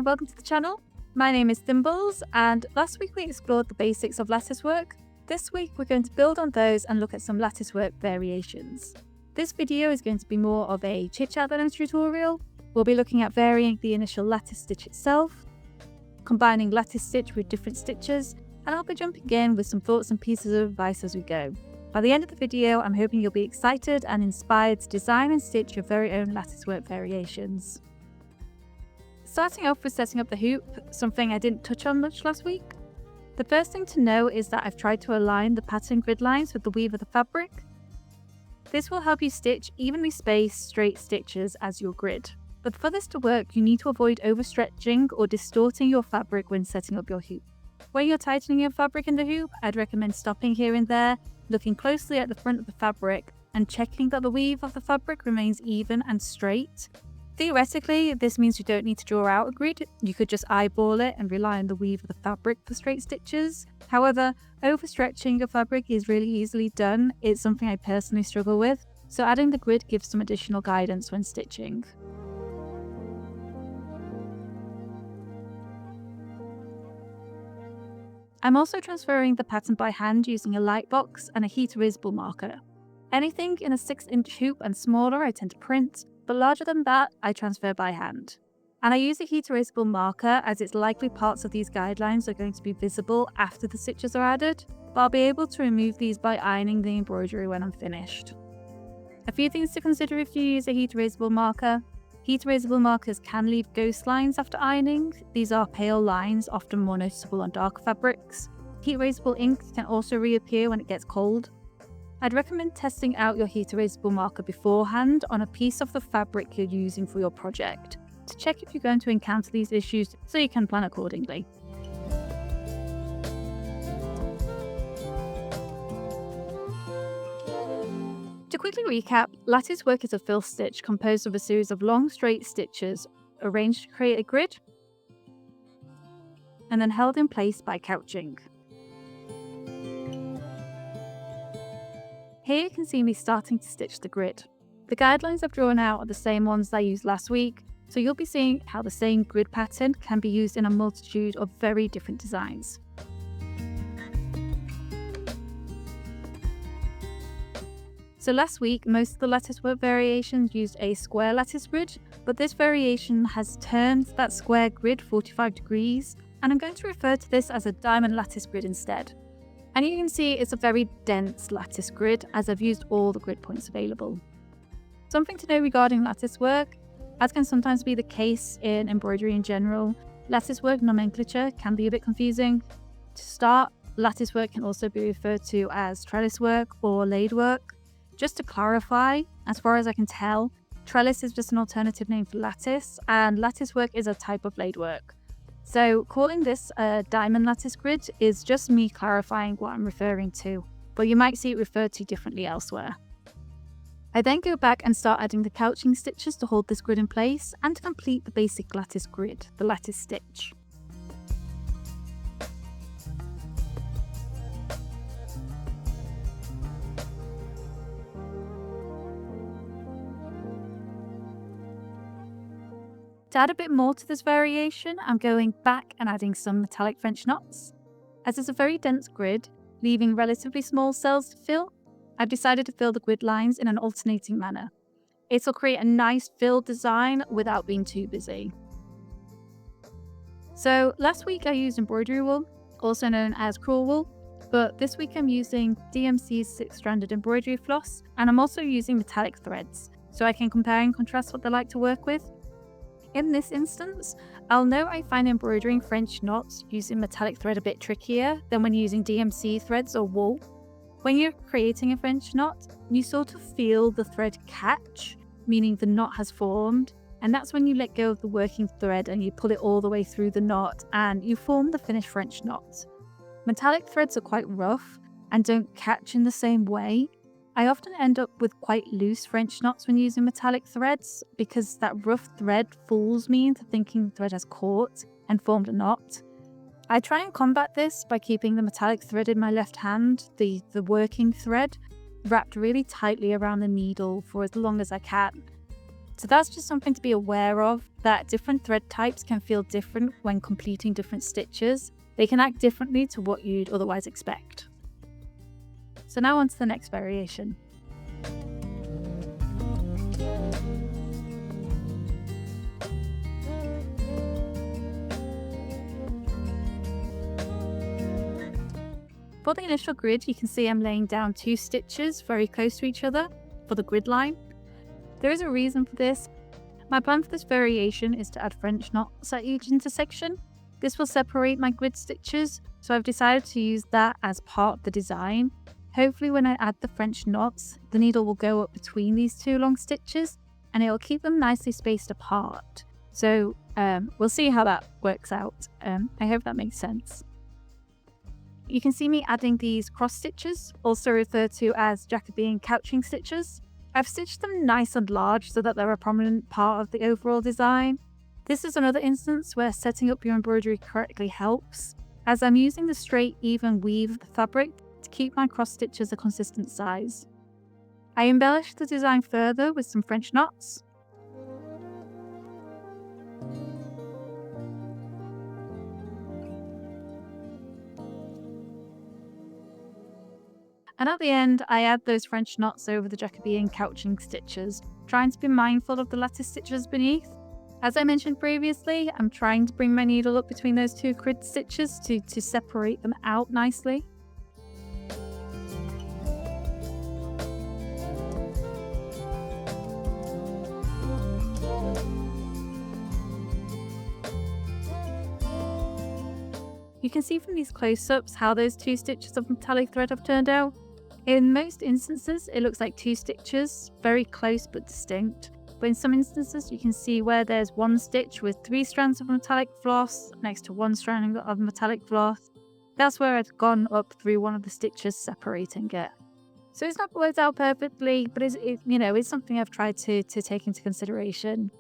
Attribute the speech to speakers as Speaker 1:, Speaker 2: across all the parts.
Speaker 1: and welcome to the channel. My name is Thimbles, and last week we explored the basics of lattice work. This week we're going to build on those and look at some lattice work variations. This video is going to be more of a chit-chat than a tutorial. We'll be looking at varying the initial lattice stitch itself, combining lattice stitch with different stitches, and I'll be jumping in with some thoughts and pieces of advice as we go. By the end of the video, I'm hoping you'll be excited and inspired to design and stitch your very own lattice work variations. Starting off with setting up the hoop, something I didn't touch on much last week. The first thing to know is that I've tried to align the pattern grid lines with the weave of the fabric. This will help you stitch evenly spaced straight stitches as your grid. But for this to work, you need to avoid overstretching or distorting your fabric when setting up your hoop. When you're tightening your fabric in the hoop, I'd recommend stopping here and there, looking closely at the front of the fabric and checking that the weave of the fabric remains even and straight. Theoretically, this means you don't need to draw out a grid. You could just eyeball it and rely on the weave of the fabric for straight stitches. However, overstretching your fabric is really easily done. It's something I personally struggle with, so adding the grid gives some additional guidance when stitching. I'm also transferring the pattern by hand using a light box and a heat erasable marker. Anything in a 6-inch hoop and smaller I tend to print, but larger than that I transfer by hand. And I use a heat erasable marker as it's likely parts of these guidelines are going to be visible after the stitches are added, but I'll be able to remove these by ironing the embroidery when I'm finished. A few things to consider if you use a heat erasable marker. Heat erasable markers can leave ghost lines after ironing. These are pale lines, often more noticeable on darker fabrics. Heat erasable ink can also reappear when it gets cold. I'd recommend testing out your heat erasable marker beforehand on a piece of the fabric you're using for your project to check if you're going to encounter these issues so you can plan accordingly. To quickly recap, lattice work is a fill stitch composed of a series of long straight stitches arranged to create a grid and then held in place by couching. Here you can see me starting to stitch the grid. The guidelines I've drawn out are the same ones I used last week, so you'll be seeing how the same grid pattern can be used in a multitude of very different designs. So last week, most of the lattice work variations used a square lattice grid, but this variation has turned that square grid 45 degrees, and I'm going to refer to this as a diamond lattice grid instead. And you can see it's a very dense lattice grid as I've used all the grid points available. Something to know regarding lattice work, as can sometimes be the case in embroidery in general, lattice work nomenclature can be a bit confusing. To start, lattice work can also be referred to as trellis work or laid work. Just to clarify, as far as I can tell, trellis is just an alternative name for lattice, and lattice work is a type of laid work. So calling this a diamond lattice grid is just me clarifying what I'm referring to, but you might see it referred to differently elsewhere. I then go back and start adding the couching stitches to hold this grid in place and to complete the basic lattice grid, the lattice stitch. To add a bit more to this variation, I'm going back and adding some metallic French knots. As it's a very dense grid, leaving relatively small cells to fill, I've decided to fill the grid lines in an alternating manner. It will create a nice filled design without being too busy. So last week I used embroidery wool, also known as crewel wool, but this week I'm using DMC's 6-stranded embroidery floss, and I'm also using metallic threads, so I can compare and contrast what they like to work with. In this instance, I'll know I find embroidering French knots using metallic thread a bit trickier than when using DMC threads or wool. When you're creating a French knot, you sort of feel the thread catch, meaning the knot has formed, and that's when you let go of the working thread and you pull it all the way through the knot and you form the finished French knot. Metallic threads are quite rough and don't catch in the same way. I often end up with quite loose French knots when using metallic threads because that rough thread fools me into thinking the thread has caught and formed a knot. I try and combat this by keeping the metallic thread in my left hand, the working thread, wrapped really tightly around the needle for as long as I can. So that's just something to be aware of, that different thread types can feel different when completing different stitches. They can act differently to what you'd otherwise expect. So now on to the next variation. For the initial grid, you can see I'm laying down 2 stitches very close to each other for the grid line. There is a reason for this. My plan for this variation is to add French knots at each intersection. This will separate my grid stitches, so I've decided to use that as part of the design. Hopefully when I add the French knots, the needle will go up between these 2 long stitches and it will keep them nicely spaced apart. So we'll see how that works out. I hope that makes sense. You can see me adding these cross stitches, also referred to as Jacobean couching stitches. I've stitched them nice and large so that they're a prominent part of the overall design. This is another instance where setting up your embroidery correctly helps, as I'm using the straight even weave of the fabric to keep my cross stitches a consistent size. I embellished the design further with some French knots. And at the end, I add those French knots over the Jacobean couching stitches, trying to be mindful of the lattice stitches beneath. As I mentioned previously, I'm trying to bring my needle up between those 2 grid stitches to separate them out nicely. You can see from these close-ups how those 2 stitches of metallic thread have turned out. In most instances, it looks like 2 stitches, very close but distinct. But in some instances, you can see where there's 1 stitch with 3 strands of metallic floss next to 1 strand of metallic floss. That's where I've gone up through one of the stitches, separating it. So it's not worked out perfectly, but it's something I've tried to take into consideration.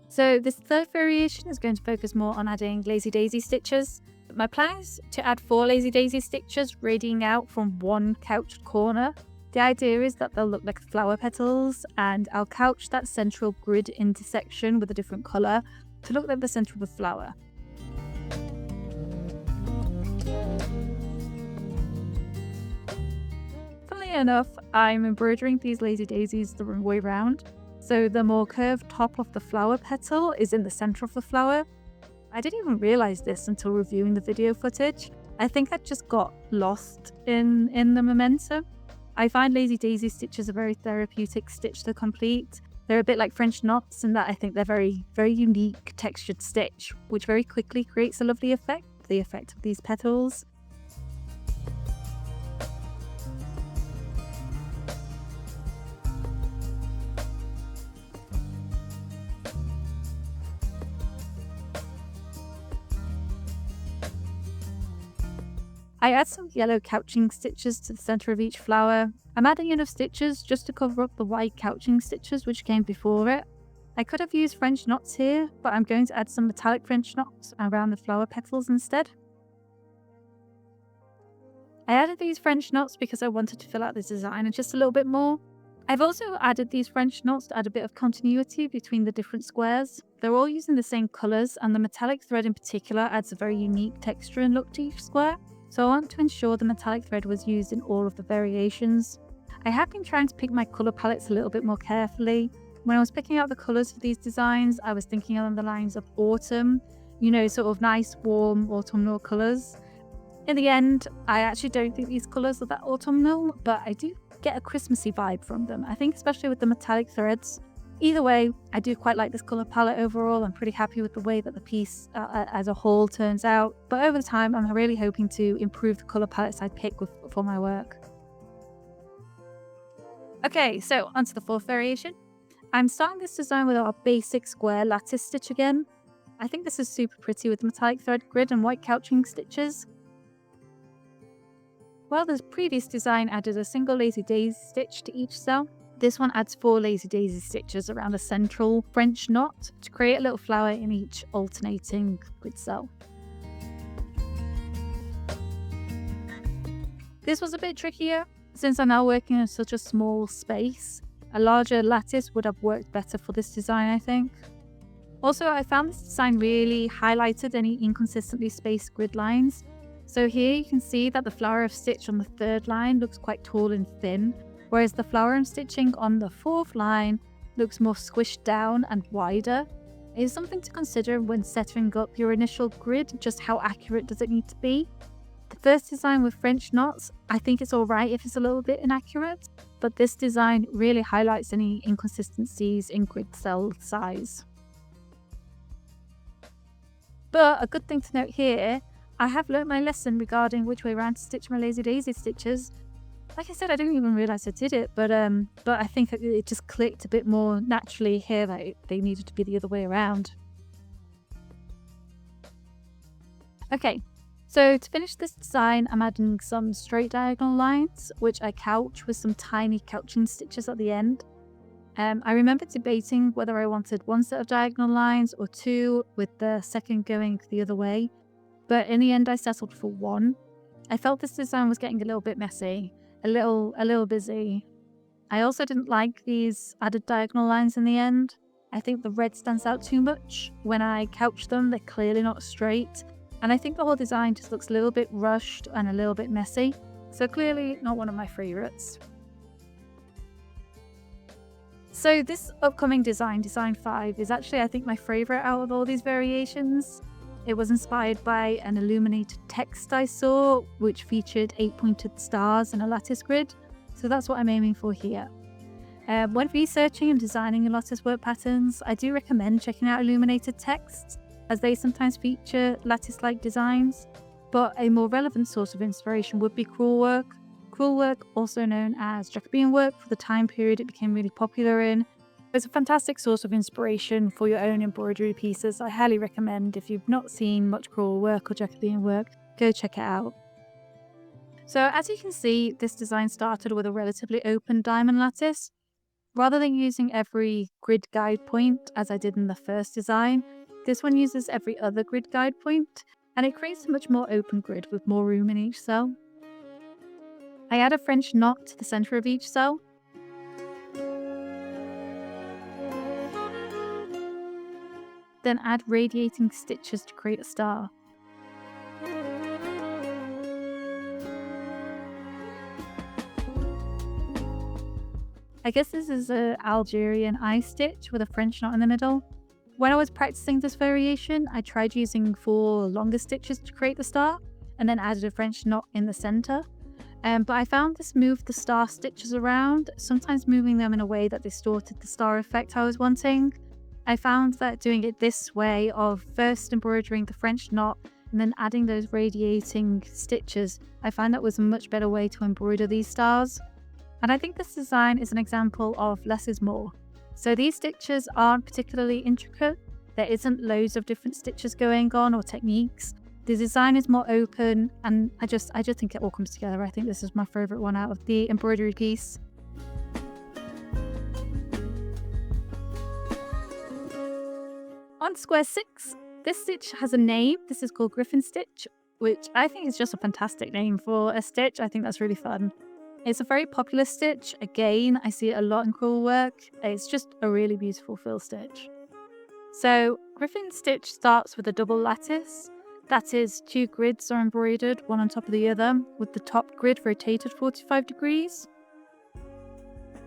Speaker 1: So this third variation is going to focus more on adding lazy daisy stitches. My plan is to add 4 lazy daisy stitches radiating out from 1 couched corner. The idea is that they'll look like flower petals, and I'll couch that central grid intersection with a different colour to look like the centre of the flower. Funnily enough, I'm embroidering these lazy daisies the wrong way round, so the more curved top of the flower petal is in the centre of the flower. I didn't even realise this until reviewing the video footage. I think I just got lost in the momentum. I find lazy daisy stitches a very therapeutic stitch to complete. They're a bit like French knots in that I think they're very, very unique textured stitch, which very quickly creates a lovely effect, the effect of these petals. I add some yellow couching stitches to the centre of each flower. I'm adding enough stitches just to cover up the white couching stitches which came before it. I could have used French knots here, but I'm going to add some metallic French knots around the flower petals instead. I added these French knots because I wanted to fill out the design just a little bit more. I've also added these French knots to add a bit of continuity between the different squares. They're all using the same colours, and the metallic thread in particular adds a very unique texture and look to each square. So I want to ensure the metallic thread was used in all of the variations. I have been trying to pick my colour palettes a little bit more carefully. When I was picking out the colours for these designs, I was thinking along the lines of autumn, sort of nice warm autumnal colours. In the end, I actually don't think these colours are that autumnal, but I do get a Christmassy vibe from them. I think especially with the metallic threads. Either way, I do quite like this colour palette overall. I'm pretty happy with the way that the piece as a whole turns out. But over the time, I'm really hoping to improve the colour palettes I pick for my work. Okay, so onto the fourth variation. I'm starting this design with our basic square lattice stitch again. I think this is super pretty with metallic thread grid and white couching stitches. While the previous design added a single lazy daisy stitch to each cell, this one adds 4 lazy daisy stitches around a central French knot to create a little flower in each alternating grid cell. This was a bit trickier. Since I'm now working in such a small space, a larger lattice would have worked better for this design, I think. Also, I found this design really highlighted any inconsistently spaced grid lines. So here you can see that the flower of stitch on the third line looks quite tall and thin, whereas the flower I'm stitching on the fourth line looks more squished down and wider. It is something to consider when setting up your initial grid, just how accurate does it need to be. The first design with French knots, I think it's alright if it's a little bit inaccurate, but this design really highlights any inconsistencies in grid cell size. But a good thing to note here, I have learnt my lesson regarding which way around to stitch my lazy daisy stitches. Like I said, I didn't even realise I did it, but I think it just clicked a bit more naturally here that they needed to be the other way around. Okay, so to finish this design, I'm adding some straight diagonal lines, which I couch with some tiny couching stitches at the end. I remember debating whether I wanted one set of diagonal lines or two, with the second going the other way, but in the end I settled for one. I felt this design was getting a little bit messy, a little busy. I also didn't like these added diagonal lines in the end. I think the red stands out too much. When I couch them, they're clearly not straight, and I think the whole design just looks a little bit rushed and a little bit messy, so clearly not one of my favourites. So this upcoming design, Design 5, is actually I think my favourite out of all these variations. It was inspired by an illuminated text I saw, which featured 8 pointed stars and a lattice grid, so that's what I'm aiming for here. When researching and designing your lattice work patterns, I do recommend checking out illuminated texts, as they sometimes feature lattice-like designs, but a more relevant source of inspiration would be crewel work. Crewel work, also known as Jacobean work for the time period it became really popular in, is a fantastic source of inspiration for your own embroidery pieces. I highly recommend, if you've not seen much crewel work or Jacobean work, go check it out. So as you can see, this design started with a relatively open diamond lattice. Rather than using every grid guide point as I did in the first design, this one uses every other grid guide point, and it creates a much more open grid with more room in each cell. I add a French knot to the centre of each cell. Then add radiating stitches to create a star. I guess this is an Algerian eye stitch with a French knot in the middle. When I was practicing this variation, I tried using 4 longer stitches to create the star, and then added a French knot in the centre. But I found this moved the star stitches around, sometimes moving them in a way that distorted the star effect I was wanting. I found that doing it this way, of first embroidering the French knot and then adding those radiating stitches, I found that was a much better way to embroider these stars. And I think this design is an example of less is more. So these stitches aren't particularly intricate, there isn't loads of different stitches going on or techniques. The design is more open, and I just think it all comes together. I think this is my favourite one out of the embroidery piece. On square 6, this stitch has a name. This is called Griffin Stitch, which I think is just a fantastic name for a stitch. I think that's really fun. It's a very popular stitch. Again, I see it a lot in crewel work. It's just a really beautiful frill stitch. So Griffin Stitch starts with a double lattice. That is, 2 grids are embroidered, one on top of the other, with the top grid rotated 45 degrees.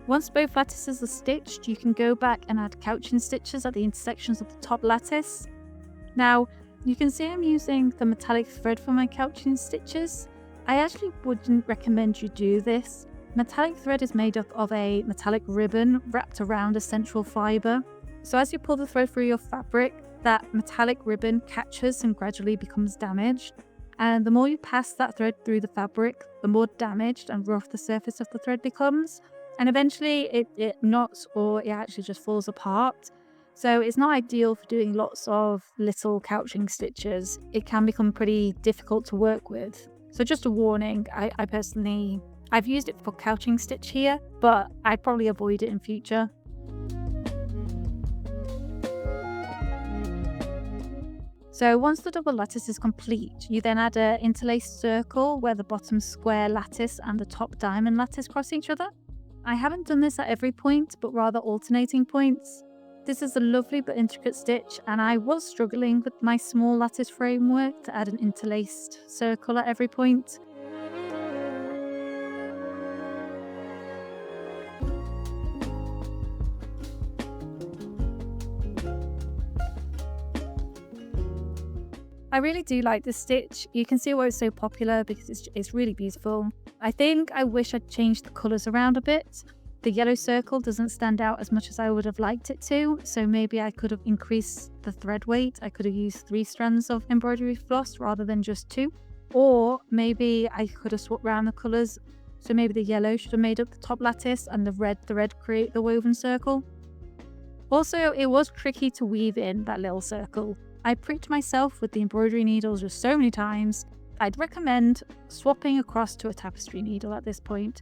Speaker 1: Once both lattices are stitched, you can go back and add couching stitches at the intersections of the top lattice. Now, you can see I'm using the metallic thread for my couching stitches. I actually wouldn't recommend you do this. Metallic thread is made up of a metallic ribbon wrapped around a central fibre. So as you pull the thread through your fabric, that metallic ribbon catches and gradually becomes damaged. And the more you pass that thread through the fabric, the more damaged and rough the surface of the thread becomes. And eventually it knots, or it actually just falls apart. So it's not ideal for doing lots of little couching stitches. It can become pretty difficult to work with. So just a warning, I've used it for couching stitch here, but I'd probably avoid it in future. So once the double lattice is complete, you then add an interlaced circle where the bottom square lattice and the top diamond lattice cross each other. I haven't done this at every point, but rather alternating points. This is a lovely but intricate stitch, and I was struggling with my small lattice framework to add an interlaced circle at every point. I really do like this stitch. You can see why it's so popular because it's really beautiful. I think I wish I'd changed the colours around a bit. The yellow circle doesn't stand out as much as I would have liked it to, so maybe I could have increased the thread weight. I could have used 3 strands of embroidery floss rather than just 2. Or maybe I could have swapped around the colours, so maybe the yellow should have made up the top lattice and the red create the woven circle. Also, it was tricky to weave in that little circle. I pricked myself with the embroidery needles just so many times. I'd recommend swapping across to a tapestry needle at this point.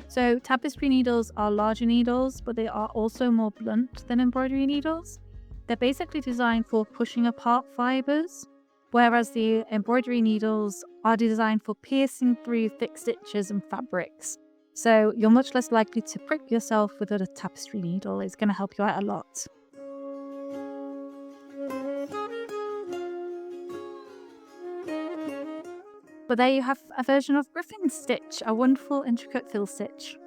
Speaker 1: So tapestry needles are larger needles, but they are also more blunt than embroidery needles. They're basically designed for pushing apart fibres, whereas the embroidery needles are designed for piercing through thick stitches and fabrics. So you're much less likely to prick yourself with a tapestry needle. It's going to help you out a lot. But there you have a version of Griffin stitch, a wonderful intricate fill stitch.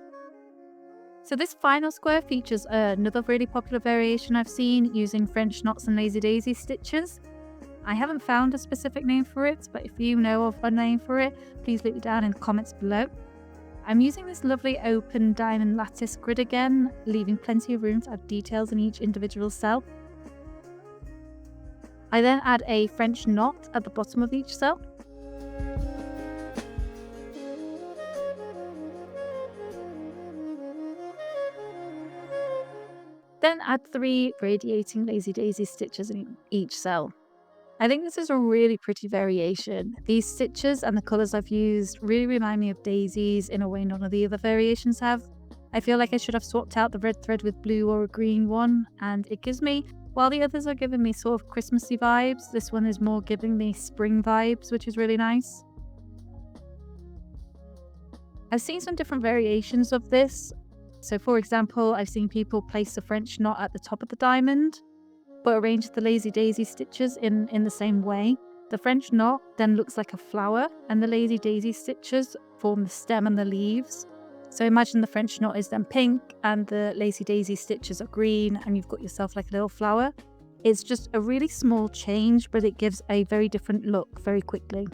Speaker 1: So this final square features another really popular variation I've seen using French knots and lazy daisy stitches. I haven't found a specific name for it, but if you know of a name for it, please leave it down in the comments below. I'm using this lovely open diamond lattice grid again, leaving plenty of room to add details in each individual cell. I then add a French knot at the bottom of each cell. Then add 3 radiating lazy daisy stitches in each cell. I think this is a really pretty variation. These stitches and the colours I've used really remind me of daisies in a way none of the other variations have. I feel like I should have swapped out the red thread with blue or a green one, and it gives me, while the others are giving me sort of Christmassy vibes, this one is more giving me spring vibes, which is really nice. I've seen some different variations of this. So for example, I've seen people place the French knot at the top of the diamond, but arrange the lazy daisy stitches in the same way. The French knot then looks like a flower, and the lazy daisy stitches form the stem and the leaves. So imagine the French knot is then pink, and the lazy daisy stitches are green, and you've got yourself like a little flower. It's just a really small change, but it gives a very different look very quickly.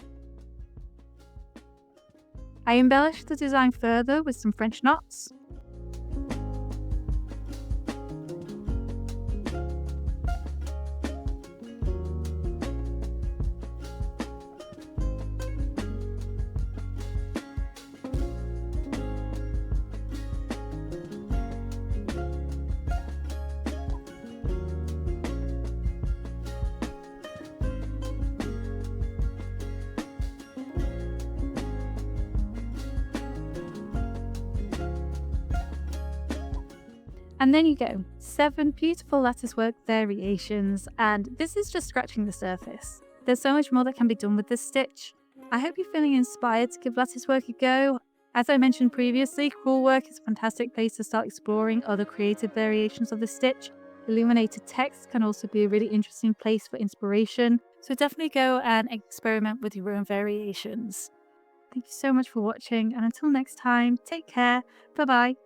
Speaker 1: I embellished the design further with some French knots. And then you go, 7 beautiful latticework variations, and this is just scratching the surface. There's so much more that can be done with this stitch. I hope you're feeling inspired to give latticework a go. As I mentioned previously, crewelwork is a fantastic place to start exploring other creative variations of the stitch. Illuminated text can also be a really interesting place for inspiration, so definitely go and experiment with your own variations. Thank you so much for watching, and until next time, take care, bye bye.